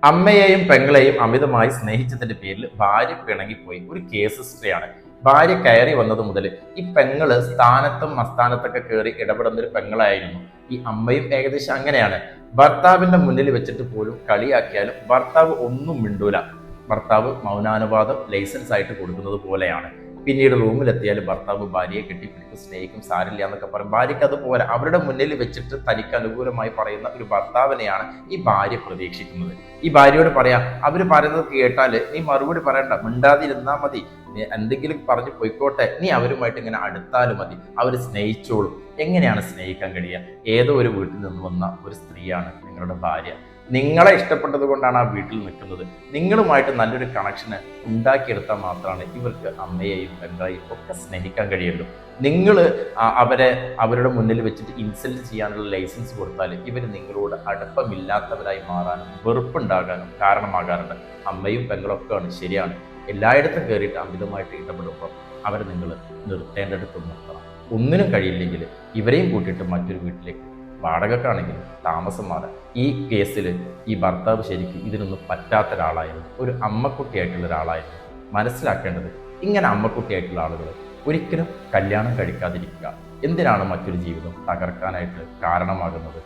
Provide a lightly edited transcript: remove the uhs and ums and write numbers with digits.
അമ്മയെയും പെങ്ങളെയും അമിതമായി സ്നേഹിച്ചതിന്റെ പേരിൽ ഭാര്യ പിണങ്ങിപ്പോയി. ഒരു കേസ് ഹിസ്റ്ററിയാണ്. ഭാര്യ കയറി വന്നത് മുതൽ ഈ പെങ്ങള് സ്ഥാനത്തും അസ്ഥാനത്തൊക്കെ കയറി ഇടപെടുന്ന ഒരു പെങ്ങളായിരുന്നു. ഈ അമ്മയും ഏകദേശം അങ്ങനെയാണ്. ഭർത്താവിന്റെ മുന്നിൽ വെച്ചിട്ട് പോലും കളിയാക്കിയാലും ഭർത്താവ് ഒന്നും മിണ്ടൂല. ഭർത്താവ് മൗനാനുവാദം ലൈസൻസ് ആയിട്ട് കൊടുക്കുന്നത് പോലെയാണ്. പിന്നീട് റൂമിലെത്തിയാൽ ഭർത്താവ് ഭാര്യയെ കെട്ടിപ്പിടിക്കും, സ്നേഹിക്കും, സാരില്ല എന്നൊക്കെ പറയും. ഭാര്യയ്ക്ക് അതുപോലെ അവരുടെ മുന്നിൽ വെച്ചിട്ട് തനിക്ക് അനുകൂലമായി പറയുന്ന ഒരു ഭർത്താവിനെയാണ് ഈ ഭാര്യ പ്രതീക്ഷിക്കുന്നത്. ഈ ഭാര്യയോട് പറയാം, അവര് പറയുന്നത് കേട്ടാല് നീ മറുപടി പറയണ്ട, മിണ്ടാതിരുന്നാ മതി, നീ എന്തെങ്കിലും പറഞ്ഞു പൊയ്ക്കോട്ടെ, നീ അവരുമായിട്ട് ഇങ്ങനെ അടുത്താലും മതി, അവർ സ്നേഹിച്ചോളും. എങ്ങനെയാണ് സ്നേഹിക്കാൻ കഴിയുക? ഏതോ ഒരു വീട്ടിൽ നിന്ന് വന്ന ഒരു സ്ത്രീയാണ് നിങ്ങളുടെ ഭാര്യ. നിങ്ങളെ ഇഷ്ടപ്പെട്ടത് കൊണ്ടാണ് ആ വീട്ടിൽ നിൽക്കുന്നത്. നിങ്ങളുമായിട്ട് നല്ലൊരു കണക്ഷന് ഉണ്ടാക്കിയെടുത്താൽ മാത്രമാണ് ഇവർക്ക് അമ്മയെയും പെങ്ങളെയും ഒക്കെ സ്നേഹിക്കാൻ കഴിയുള്ളൂ. നിങ്ങൾ അവരുടെ മുന്നിൽ വെച്ചിട്ട് ഇൻസൾട്ട് ചെയ്യാനുള്ള ലൈസൻസ് കൊടുത്താൽ ഇവർ നിങ്ങളോട് അടുപ്പമില്ലാത്തവരായി മാറാനും വെറുപ്പുണ്ടാകാനും കാരണമാകാറുണ്ട്. അമ്മയും പെങ്ങളൊക്കെയാണ്, ശരിയാണ്. എല്ലായിടത്തും കയറിയിട്ട് അമിതമായിട്ട് ഇടപെടുമ്പോൾ അവരെ നിങ്ങൾ നിർത്തേണ്ടടുത്ത് നിർത്തണം. ഒന്നിനും കഴിയില്ലെങ്കിൽ ഇവരെയും കൂട്ടിയിട്ട് മറ്റൊരു വീട്ടിലേക്ക് വാടകക്കാണെങ്കിലും താമസം മാറാം. ഈ കേസിൽ ഈ ഭർത്താവ് ശരിക്കും ഇതിനൊന്നും പറ്റാത്ത ഒരാളായിരുന്നു, ഒരു അമ്മക്കുട്ടിയായിട്ടുള്ള ഒരാളായിരുന്നു. മനസ്സിലാക്കേണ്ടത്, ഇങ്ങനെ അമ്മക്കുട്ടിയായിട്ടുള്ള ആളുകൾ ഒരിക്കലും കല്യാണം കഴിക്കാതിരിക്കുക. എന്തിനാണ് മറ്റൊരു ജീവിതം തകർക്കാനായിട്ട് കാരണമാകുന്നത്?